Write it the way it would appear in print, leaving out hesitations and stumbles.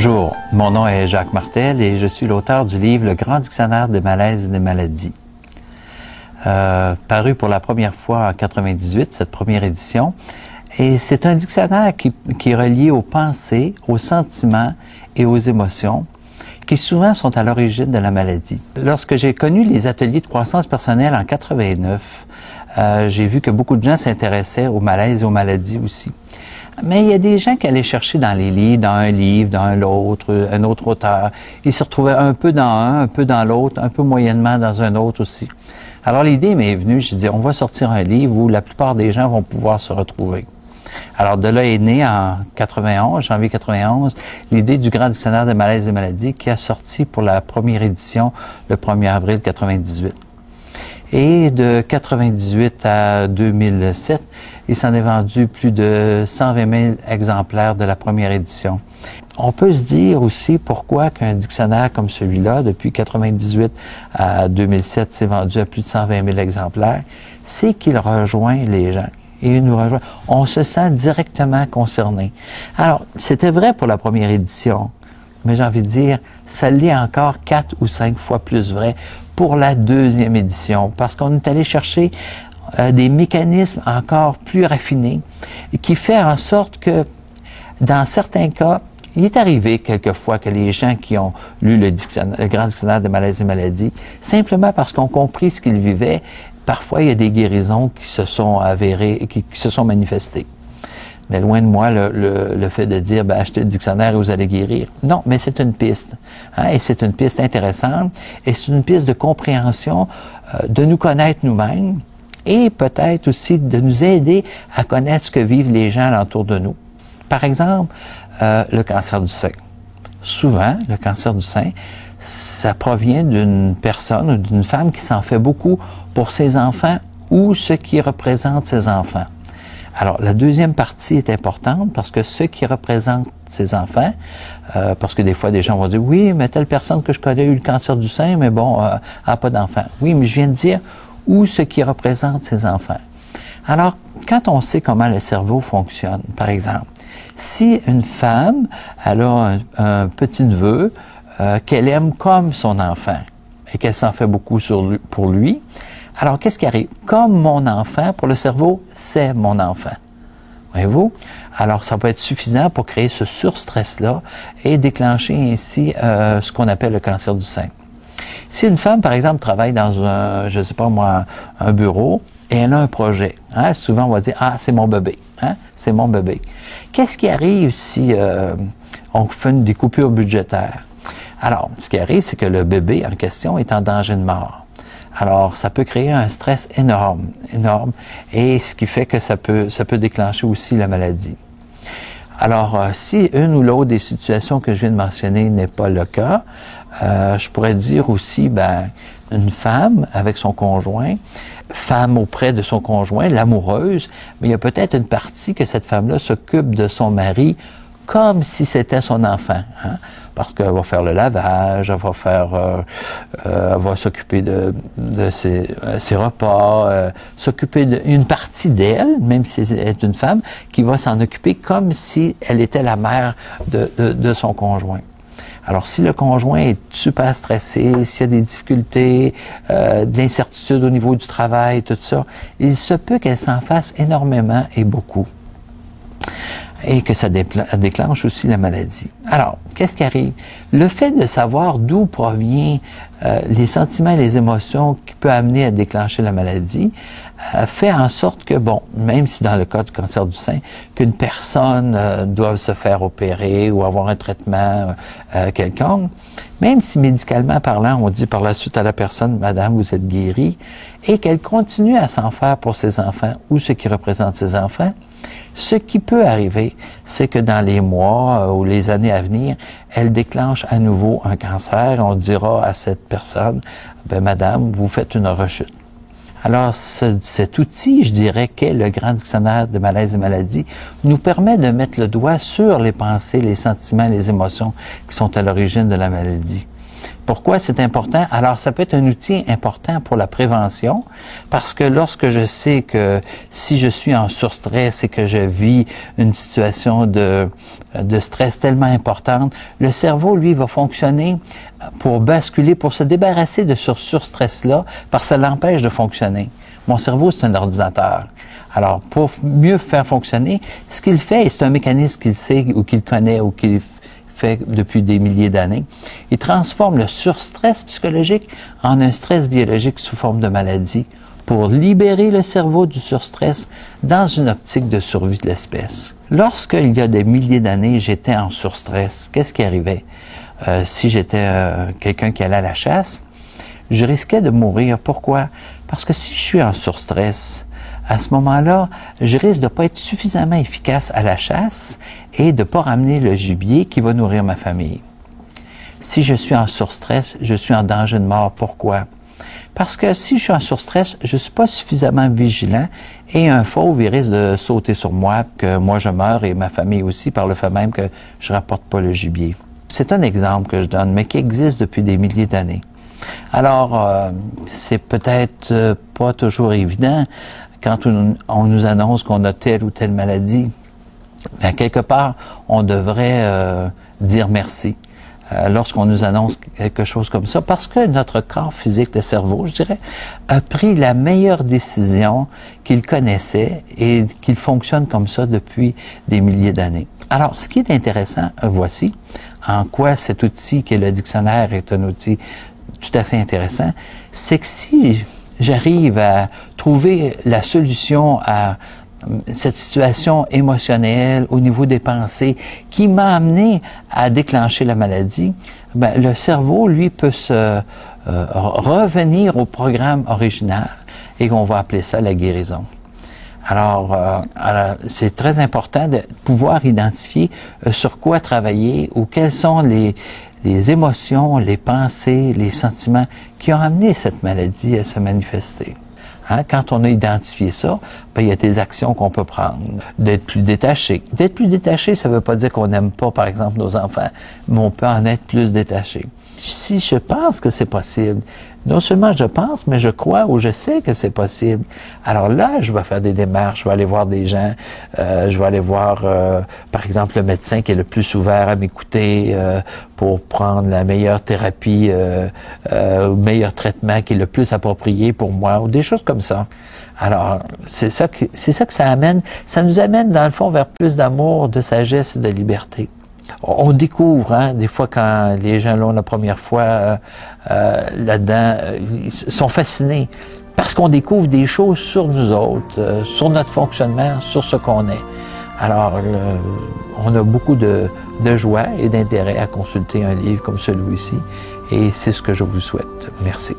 Bonjour, mon nom est Jacques Martel et je suis l'auteur du livre Le Grand Dictionnaire des malaises et des maladies. Paru pour la première fois en 1998, cette première édition. Et c'est un dictionnaire qui est relié aux pensées, aux sentiments et aux émotions, qui souvent sont à l'origine de la maladie. Lorsque j'ai connu les ateliers de croissance personnelle en 89, j'ai vu que beaucoup de gens s'intéressaient aux malaises et aux maladies aussi. Mais il y a des gens qui allaient chercher dans les livres, dans un livre, dans l'autre, un autre auteur. Ils se retrouvaient un peu dans un peu dans l'autre, un peu moyennement dans un autre aussi. Alors l'idée m'est venue, je dis, on va sortir un livre où la plupart des gens vont pouvoir se retrouver. Alors de là est née en 91, janvier 91, l'idée du Grand Dictionnaire des malaises et maladies qui a sorti pour la première édition le 1er avril 98. Et de 98 à 2007, il s'en est vendu plus de 120 000 exemplaires de la première édition. On peut se dire aussi pourquoi qu'un dictionnaire comme celui-là, depuis 98 à 2007, s'est vendu à plus de 120 000 exemplaires, c'est qu'il rejoint les gens. Et il nous rejoint. On se sent directement concerné. Alors, c'était vrai pour la première édition, mais j'ai envie de dire, ça l'est encore 4 ou 5 fois plus vrai pour la deuxième édition, parce qu'on est allé chercher des mécanismes encore plus raffinés qui fait en sorte que, dans certains cas, il est arrivé quelquefois que les gens qui ont lu le Grand Dictionnaire des malaises et maladies, simplement parce qu'on compris ce qu'ils vivaient, parfois il y a des guérisons qui se sont avérées, qui se sont manifestées. Mais loin de moi le fait de dire, achetez le dictionnaire et vous allez guérir. Non, mais c'est une piste. Hein, et c'est une piste intéressante. Et c'est une piste de compréhension, de nous connaître nous-mêmes et peut-être aussi de nous aider à connaître ce que vivent les gens alentour de nous. Par exemple, le cancer du sein. Souvent, le cancer du sein, ça provient d'une personne ou d'une femme qui s'en fait beaucoup pour ses enfants ou ce qui représente ses enfants. Alors, la deuxième partie est importante parce que ce qui représente ses enfants, parce que des fois, des gens vont dire, oui, mais telle personne que je connais a eu le cancer du sein, mais bon, n'a pas d'enfant. Oui, mais je viens de dire où ce qui représente ses enfants. Alors, quand on sait comment le cerveau fonctionne, par exemple, si une femme, elle a un petit-neveu qu'elle aime comme son enfant et qu'elle s'en fait beaucoup pour lui, alors, qu'est-ce qui arrive? Comme mon enfant, pour le cerveau, c'est mon enfant. Voyez-vous? Alors, ça peut être suffisant pour créer ce surstress-là et déclencher ainsi ce qu'on appelle le cancer du sein. Si une femme, par exemple, travaille dans un, je sais pas moi, un bureau et elle a un projet, hein, souvent on va dire, ah, c'est mon bébé, hein, c'est mon bébé. Qu'est-ce qui arrive si on fait des coupures budgétaires? Alors, ce qui arrive, c'est que le bébé en question est en danger de mort. Alors, ça peut créer un stress énorme, et ce qui fait que ça peut déclencher aussi la maladie. Alors, si une ou l'autre des situations que je viens de mentionner n'est pas le cas, je pourrais dire aussi, une femme avec son conjoint, femme auprès de son conjoint, l'amoureuse, mais il y a peut-être une partie que cette femme-là s'occupe de son mari comme si c'était son enfant, hein? Parce qu'elle va faire le lavage, elle va s'occuper de ses repas, s'occuper d'une partie d'elle, même si elle est une femme, qui va s'en occuper comme si elle était la mère de son conjoint. Alors, si le conjoint est super stressé, s'il y a des difficultés, de l'incertitude au niveau du travail, tout ça, il se peut qu'elle s'en fasse énormément et beaucoup. Et que ça déclenche aussi la maladie. Alors, qu'est-ce qui arrive? Le fait de savoir d'où provient les sentiments et les émotions qui peuvent amener à déclencher la maladie fait en sorte que, bon, même si dans le cas du cancer du sein, qu'une personne doive se faire opérer ou avoir un traitement quelconque, même si médicalement parlant, on dit par la suite à la personne, « Madame, vous êtes guérie », et qu'elle continue à s'en faire pour ses enfants ou ce qui représente ses enfants, ce qui peut arriver, c'est que dans les mois ou les années à venir, elle déclenche à nouveau un cancer. On dira à cette personne, Madame, vous faites une rechute. Alors, cet outil, je dirais, qu'est le Grand Dictionnaire de malaises et maladies, nous permet de mettre le doigt sur les pensées, les sentiments, les émotions qui sont à l'origine de la maladie. Pourquoi c'est important? Alors, ça peut être un outil important pour la prévention, parce que lorsque je sais que si je suis en surstress et que je vis une situation de stress tellement importante, le cerveau, lui, va fonctionner pour basculer, pour se débarrasser de ce surstress-là, parce que ça l'empêche de fonctionner. Mon cerveau, c'est un ordinateur. Alors, pour mieux faire fonctionner, ce qu'il fait, et c'est un mécanisme qu'il sait ou qu'il connaît ou qu'il fait depuis des milliers d'années, il transforme le surstress psychologique en un stress biologique sous forme de maladie pour libérer le cerveau du surstress dans une optique de survie de l'espèce. Lorsqu'il y a des milliers d'années, j'étais en surstress, qu'est-ce qui arrivait? Si j'étais quelqu'un qui allait à la chasse, je risquais de mourir. Pourquoi? Parce que si je suis en surstress, à ce moment-là, je risque de ne pas être suffisamment efficace à la chasse et de ne pas ramener le gibier qui va nourrir ma famille. Si je suis en surstress, je suis en danger de mort. Pourquoi? Parce que si je suis en surstress, je ne suis pas suffisamment vigilant et un fauve, il risque de sauter sur moi, que moi je meurs et ma famille aussi, par le fait même que je ne rapporte pas le gibier. C'est un exemple que je donne, mais qui existe depuis des milliers d'années. Alors, c'est peut-être pas toujours évident quand on nous annonce qu'on a telle ou telle maladie. Mais à quelque part, on devrait dire merci lorsqu'on nous annonce quelque chose comme ça, parce que notre corps physique, le cerveau, je dirais, a pris la meilleure décision qu'il connaissait et qu'il fonctionne comme ça depuis des milliers d'années. Alors, ce qui est intéressant, voici en quoi cet outil qui est le dictionnaire est un outil tout à fait intéressant, c'est que si j'arrive à trouver la solution à cette situation émotionnelle au niveau des pensées qui m'a amené à déclencher la maladie, ben, le cerveau, lui, peut se revenir au programme original et on va appeler ça la guérison. Alors c'est très important de pouvoir identifier sur quoi travailler ou quelles sont les émotions, les pensées, les sentiments qui ont amené cette maladie à se manifester. Hein? Quand on a identifié ça, ben, il y a des actions qu'on peut prendre. D'être plus détaché. D'être plus détaché, ça ne veut pas dire qu'on n'aime pas, par exemple, nos enfants, mais on peut en être plus détaché. Si je pense que c'est possible, non seulement je pense, mais je crois ou je sais que c'est possible. Alors là, je vais faire des démarches, je vais aller voir des gens, je vais aller voir, par exemple, le médecin qui est le plus ouvert à m'écouter pour prendre la meilleure thérapie, le meilleur traitement qui est le plus approprié pour moi, ou des choses comme ça. Alors, c'est ça que ça amène. Ça nous amène, dans le fond, vers plus d'amour, de sagesse et de liberté. On découvre, hein, des fois quand les gens l'ont la première fois là-dedans, ils sont fascinés parce qu'on découvre des choses sur nous autres, sur notre fonctionnement, sur ce qu'on est. Alors, on a beaucoup de joie et d'intérêt à consulter un livre comme celui-ci et c'est ce que je vous souhaite. Merci.